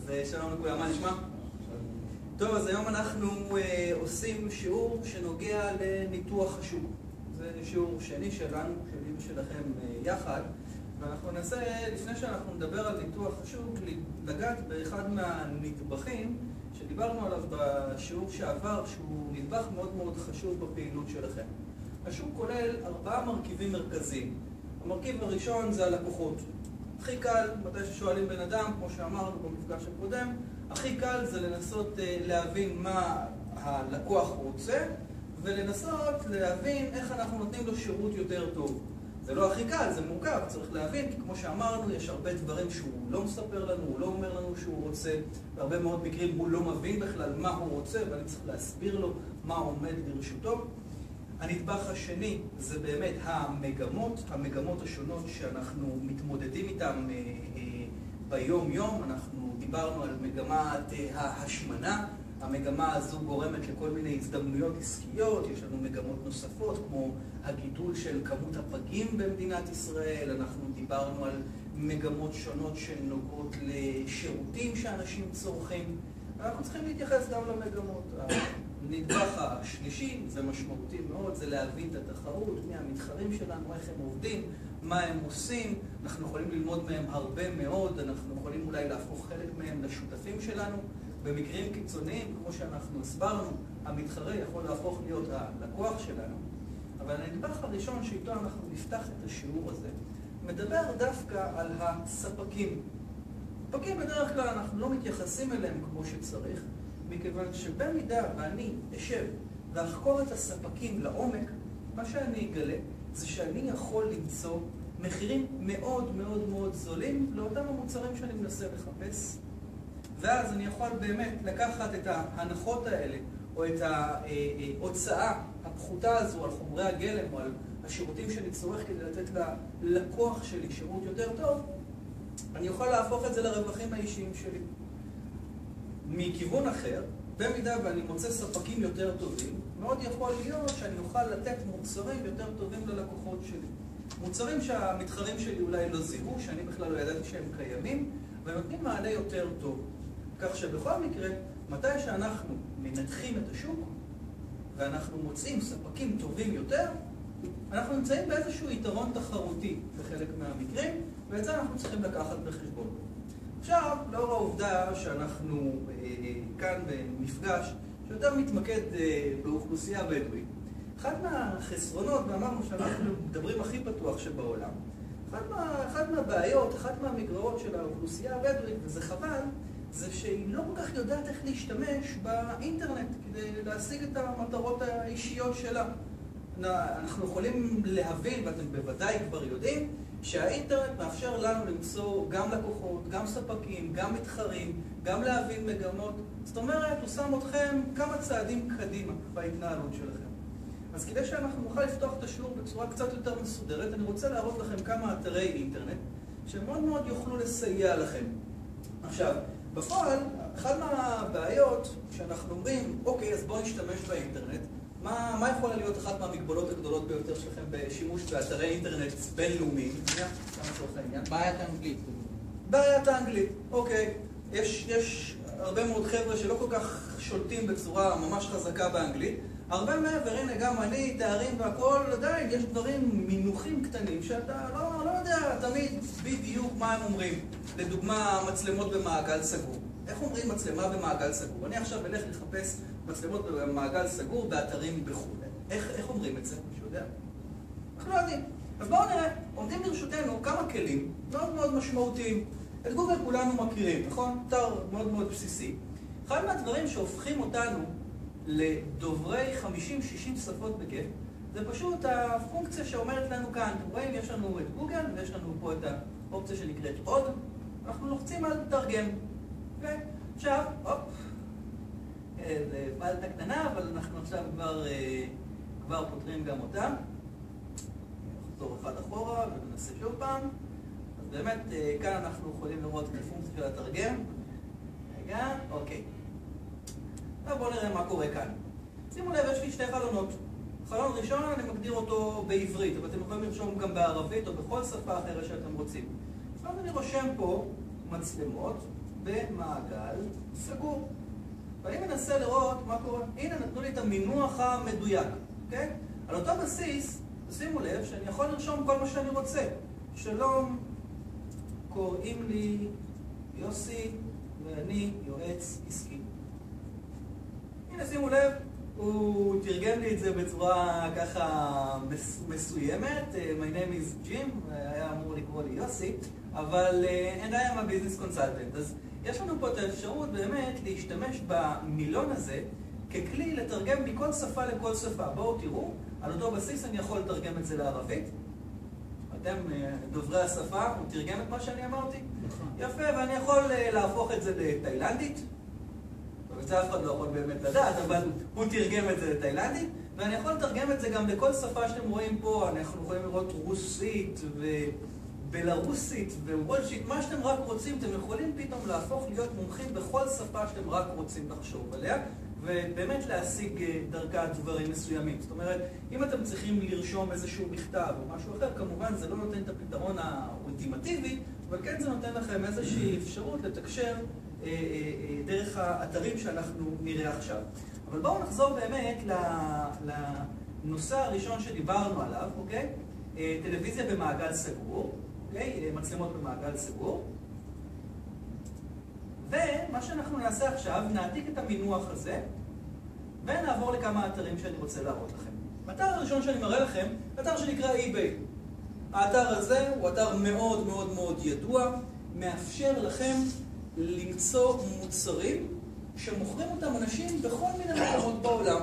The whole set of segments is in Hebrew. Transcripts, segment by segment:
אז שלום לכולם, מה נשמע? טוב, אז היום אנחנו עושים שיעור שנוגע לניתוח השוק. זה שיעור שני שלנו, שלי ושלכם יחד, ואנחנו ננסה, לפני שאנחנו נדבר על ניתוח השוק, לגעת באחד מהנדבכים שדיברנו עליו בשיעור שעבר, שהוא נדבך מאוד מאוד חשוב בפעילות שלכם. השוק כולל 4 מרכיבים מרכזיים. המרכיב הראשון זה הלקוחות. הכי קל, מתי ששואלים בן אדם, כמו שאמרנו במפגש הקודם, הכי קל זה לנסות להבין מה הלקוח רוצה, ולנסות להבין איך אנחנו נותנים לו שירות יותר טוב. זה לא הכי קל, זה מורכב, צריך להבין, כי כמו שאמרנו, יש הרבה דברים שהוא לא מספר לנו, הוא לא אומר לנו שהוא רוצה, בהרבה מאוד מקרים הוא לא מבין בכלל מה הוא רוצה, ואני צריך להסביר לו מה עומד לרשותו. הנדבך השני זה באמת המגמות השונות שאנחנו מתמודדים איתן ביום-יום. אנחנו דיברנו על מגמת ההשמנה. המגמה הזו גורמת לכל מיני הזדמנויות עסקיות. יש לנו מגמות נוספות כמו הגידול של כמות הפגים במדינת ישראל. אנחנו דיברנו על מגמות שונות שנוגעות לשירותים שאנשים צורכים. אנחנו צריכים להתייחס גם למגמות. הנדבך השלישי, זה משמעותי מאוד, זה להבין את התחרות, מי המתחרים שלנו, איך הם עובדים, מה הם עושים. אנחנו יכולים ללמוד מהם הרבה מאוד, אנחנו יכולים אולי להפוך חלק מהם לשותפים שלנו. במקרים קיצוניים, כמו שאנחנו הסברנו, המתחרה יכול להפוך להיות הלקוח שלנו. אבל הנדבך הראשון שאיתו אנחנו נפתח את השיעור הזה, מדבר דווקא על הספקים. ספקים בדרך כלל אנחנו לא מתייחסים אליהם כמו שצריך, מכיוון שבמידה ואני אשב ואחקור את הספקים לעומק, מה שאני אגלה זה שאני יכול למצוא מחירים מאוד מאוד מאוד זולים לאותם המוצרים שאני מנסה לחפש, ואז אני יכול באמת לקחת את ההנחות האלה או את ההוצאה הפחותה הזו על חומרי הגלם או על השירותים שאני צורך כדי לתת ללקוח שלי שירות יותר טוב, אני יכול להפוך את זה לרווחים האישיים שלי. מכיוון אחר, במידה ואני מוצא ספקים יותר טובים, מאוד יכול להיות שאני אוכל לתת מוצרים יותר טובים ללקוחות שלי. מוצרים שהמתחרים שלי אולי לא זיהו, שאני בכלל לא ידעתי שהם קיימים, ונותנים מענה יותר טוב. כך שבכל מקרה, מתי שאנחנו מנתחים את השוק, ואנחנו מוצאים ספקים טובים יותר, אנחנו נמצאים באיזשהו יתרון תחרותי בחלק מהמקרים, ואת זה אנחנו צריכים לקחת בחשבון. עכשיו, לאור העובדה שאנחנו כאן במפגש שיותר מתמקד באוכלוסייה הבדואית, אחד מהחסרונות, ואמרנו שאנחנו מדברים הכי פתוח שבעולם, אחד מהבעיות, אחת מהמגרעות של האוכלוסייה הבדואית, וזה חבל, זה שהיא לא כל כך יודעת איך להשתמש באינטרנט כדי להשיג את המטרות האישיות שלה. אנחנו יכולים להבין, ואתם בוודאי כבר יודעים, שהאינטרנט מאפשר לנו למצוא גם לקוחות, גם ספקים, גם מתחרים, גם להבין מגמות. זאת אומרת, הוא שם אתכם כמה צעדים קדימה בהתנהלות שלכם. אז כדי שאנחנו נוכל לפתוח את השיעור בצורה קצת יותר מסודרת, אני רוצה להראות לכם כמה אתרי אינטרנט שמאוד מאוד יוכלו לסייע לכם. עכשיו, בפועל, אחת מהבעיות שאנחנו אומרים, אוקיי, אז בואו נשתמש באינטרנט, מה יכולה להיות אחת מהמגבלות הגדולות ביותר שלכם בשימוש באתרי אינטרנט בינלאומיים? בעיית האנגלית. בעיית האנגלית, אוקיי. יש הרבה מאוד חבר'ה שלא כל כך שולטים בצורה ממש חזקה באנגלית. הרבה מעבר, הנה גם אני, תארים והכל, עדיין יש דברים מינוחים קטנים שאתה לא יודע תמיד בדיוק מה הם אומרים. לדוגמה, מצלמות במעגל סגור. איך אומרים מצלמה במעגל סגור? אני עכשיו אלך לחפש מצלמות במעגל סגור באתרים בחו"ל. איך אומרים את זה? מישהו יודע? אנחנו לא יודעים. אז בואו נראה, עומדים לרשותנו כמה כלים מאוד מאוד משמעותיים. את גוגל כולנו מכירים, נכון? אתר מאוד מאוד בסיסי. אחד מהדברים שהופכים אותנו לדוברי 50-60 שפות בכיף, זה פשוט הפונקציה שאומרת לנו כאן. אתם רואים, יש לנו את גוגל ויש לנו פה את האופציה שנקראת עוד. אנחנו לוחצים על תרגם. עכשיו, זה פעלתה קטנה, אבל אנחנו עכשיו כבר פותרים גם אותה. נחזור אחד אחורה וננסה שוב פעם. אז באמת, כאן אנחנו יכולים לראות את הפונקציה של התרגם. רגע, אוקיי. עכשיו בואו נראה מה קורה כאן. שימו לב, יש לי 2 חלונות. חלון ראשון אני מגדיר אותו בעברית, אבל אתם יכולים לרשום גם בערבית או בכל שפה אחרת שאתם רוצים. אז אני רושם פה מצלמות, במעגל סגור. ואני מנסה לראות מה קורה. הנה, נתנו לי את המינוח המדויק, אוקיי? על אותו בסיס, שימו לב שאני יכול לרשום כל מה שאני רוצה. שלום, קוראים לי יוסי, ואני יועץ עסקי. הנה, שימו לב, הוא תרגם לי את זה בצורה ככה מסוימת. My name is Jim, היה אמור לקרוא לי יוסי, אבל and I am a business consultant. אז יש לנו פה את האפשרות באמת להשתמש במילון הזה ככלי לתרגם מכל שפה לכל שפה. בואו תראו, על אותו בסיס אני יכול לתרגם את זה לערבית. אתם דוברי השפה, הוא תרגם את מה שאני אמרתי? יפה, ואני יכול להפוך את זה לתאילנדית. ואת זה אף אחד לא יכול באמת לדעת, אבל הוא תרגם את זה לתאילנדית. ואני יכול לתרגם את זה גם לכל שפה שאתם רואים פה. אנחנו יכולים לראות רוסית ובלרוסית ווולשית, מה שאתם רק רוצים. אתם יכולים פתאום להפוך להיות מומחים בכל שפה שאתם רק רוצים לחשוב עליה, ובאמת להשיג דרכה דברים מסוימים. זאת אומרת, אם אתם צריכים לרשום איזשהו מכתב או משהו אחר, כמובן זה לא נותן את הפתרון האולטימטיבי, אבל כן זה נותן לכם איזושהי אפשרות לתקשר דרך האתרים שאנחנו נראה עכשיו. אבל בואו נחזור באמת לנושא הראשון שדיברנו עליו, אוקיי? טלוויזיה במעגל סגור, אוקיי? מצלמות במעגל סגור. ומה שאנחנו נעשה עכשיו, נעתיק את המינוח הזה, ונעבור לכמה אתרים שאני רוצה להראות לכם. האתר הראשון שאני מראה לכם, אתר שנקרא eBay. האתר הזה הוא אתר מאוד מאוד מאוד ידוע, מאפשר לכם למצוא מוצרים שמוכרים אותם אנשים בכל מיני מקומות בעולם.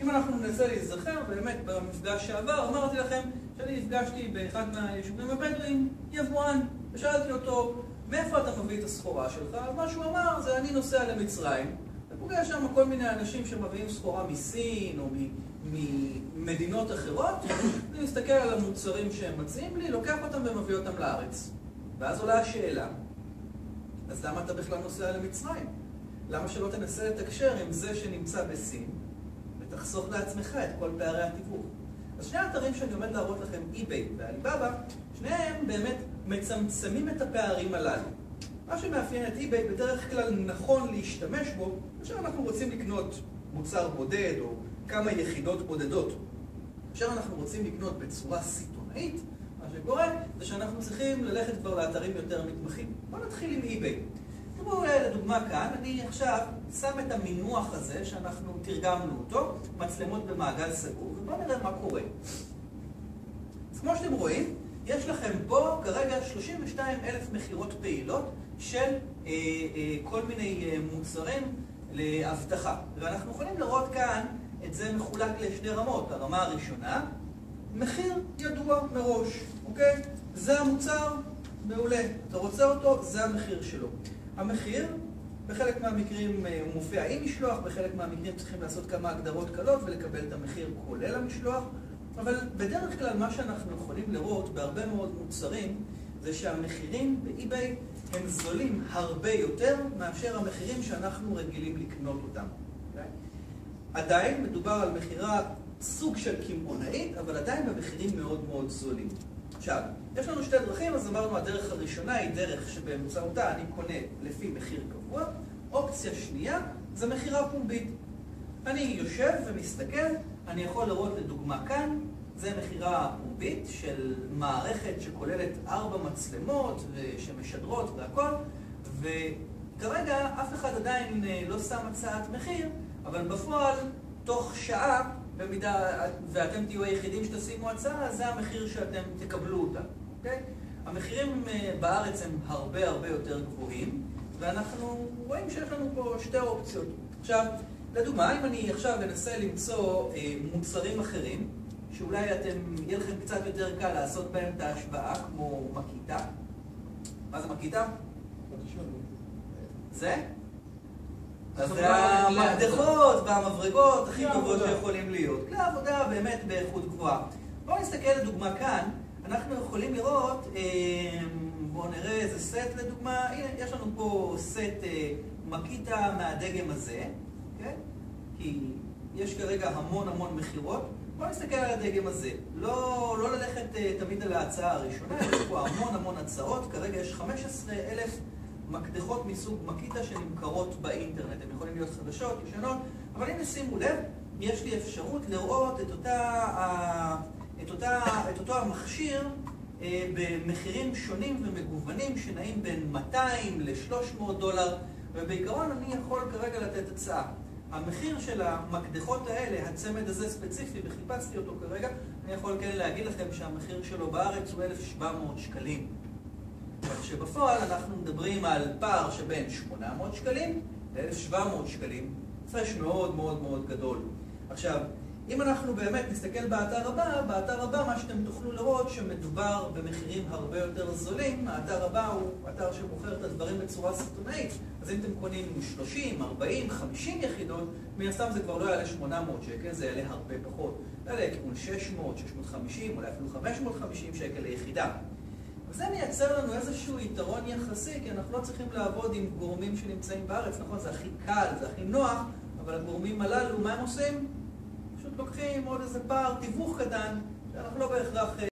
אם אנחנו ננסה להיזכר, באמת במפגש שעבר, אמרתי לכם שאני נפגשתי באחד מהיישובים הבדואים, יבואן, ושאלתי אותו, מאיפה אתה מביא את הסחורה שלך? מה שהוא אמר זה, אני נוסע למצרים, ופוגש שם כל מיני אנשים שמביאים סחורה מסין או ממדינות אחרות, אני מסתכל על המוצרים שהם מציעים לי, לוקח אותם ומביא אותם לארץ. ואז עולה השאלה, אז למה אתה בכלל נוסע למצרים? למה שלא תנסה לתקשר עם זה שנמצא בסין, ותחסוך לעצמך את כל פערי התיווך? אז שני האתרים שאני עומד להראות לכם, eBay ואליבאבא, שניהם באמת מצמצמים את הפערים הללו. מה שמאפיין את eBay בדרך כלל נכון להשתמש בו, כאשר אנחנו רוצים לקנות מוצר בודד או כמה יחידות בודדות. כאשר אנחנו רוצים לקנות בצורה סיטונאית, מה שקורה זה שאנחנו צריכים ללכת כבר לאתרים יותר מתמחים. בואו נתחיל עם eBay. תראו לדוגמה כאן, אני עכשיו שם את המינוח הזה שאנחנו תרגמנו אותו, מצלמות במעגל סגור, ובואו נראה מה קורה. אז כמו שאתם רואים, יש לכם פה כרגע 32,000 מחירות פעילות של כל מיני מוצרים להבטחה. ואנחנו יכולים לראות כאן את זה מחולק לשני רמות. הרמה הראשונה, מחיר ידוע מראש, אוקיי? זה המוצר, מעולה. אתה רוצה אותו, זה המחיר שלו. המחיר, בחלק מהמקרים הוא מופיע עם משלוח, בחלק מהמקרים צריכים לעשות כמה הגדרות קלות ולקבל את המחיר כולל המשלוח. אבל בדרך כלל מה שאנחנו יכולים לראות בהרבה מאוד מוצרים זה שהמחירים באי-ביי הם זולים הרבה יותר מאשר המחירים שאנחנו רגילים לקנות אותם. עדיין מדובר על מחירה סוג של קמעונאית, אבל עדיין במחירים מאוד מאוד זולים. עכשיו, יש לנו שתי דרכים, אז אמרנו הדרך הראשונה היא דרך שבאמצעותה אני קונה לפי מחיר קבוע. אופציה שנייה זה מחירה פומבית. אני יושב ומסתכל, אני יכול לראות לדוגמה כאן, זה מחירה פומבית של מערכת שכוללת 4 מצלמות שמשדרות והכל, וכרגע אף אחד עדיין לא שם הצעת מחיר, אבל בפועל תוך שעה, במידה ואתם תהיו היחידים שתשימו הצעה, זה המחיר שאתם תקבלו אותה. אוקיי? המחירים בארץ הם הרבה הרבה יותר גבוהים, ואנחנו רואים שיש לנו פה שתי אופציות. עכשיו, לדוגמה, אם אני עכשיו אנסה למצוא מוצרים אחרים, שאולי יהיה לכם קצת יותר קל לעשות בהם את ההשוואה, כמו מקיטה. מה זה מקיטה? זה? אז זה המקדחות והמברגות הכי טובות שיכולים להיות. כלי עבודה באמת באיכות גבוהה. בואו נסתכל לדוגמה כאן, אנחנו יכולים לראות, בואו נראה איזה סט לדוגמה, הנה יש לנו פה סט מקיטה מהדגם הזה, כן? כי יש כרגע המון המון מחירות. בואו נסתכל על הדגם הזה. לא ללכת תמיד על ההצעה הראשונה, יש פה המון המון הצעות, כרגע יש 15,000 מקדחות מסוג מקיטה שנמכרות באינטרנט. הן יכולים להיות חדשות, ישנות, אבל אם שימו לב, יש לי אפשרות לראות את אותו המכשיר במחירים שונים ומגוונים שנעים בין 200 ל-300 דולר, ובעיקרון אני יכול כרגע לתת הצעה. המחיר של המקדחות האלה, הצמד הזה ספציפי, וחיפשתי אותו כרגע, אני יכול כן להגיד לכם שהמחיר שלו בארץ הוא 1,700 שקלים. אבל שבפועל אנחנו מדברים על פער שבין 800 שקלים ל-1,700 שקלים, הפרש מאוד מאוד מאוד גדול. עכשיו, אם אנחנו באמת נסתכל באתר הבא מה שאתם תוכלו לראות שמדובר במחירים הרבה יותר זולים. האתר הבא הוא אתר שמוכר את הדברים בצורה סיטונאית, אז אם אתם קונים 30, 40, 50 יחידות, מן הסתם זה כבר לא יעלה 800 שקל, זה יעלה הרבה פחות. זה יעלה כיוון 600, 650, אולי אפילו 550 שקל ליחידה. וזה מייצר לנו איזשהו יתרון יחסי, כי אנחנו לא צריכים לעבוד עם גורמים שנמצאים בארץ. נכון, זה הכי קל, זה הכי נוח, אבל הגורמים הללו, מה הם עושים? פשוט לוקחים עוד איזה פער תיווך קטן, שאנחנו לא בהכרח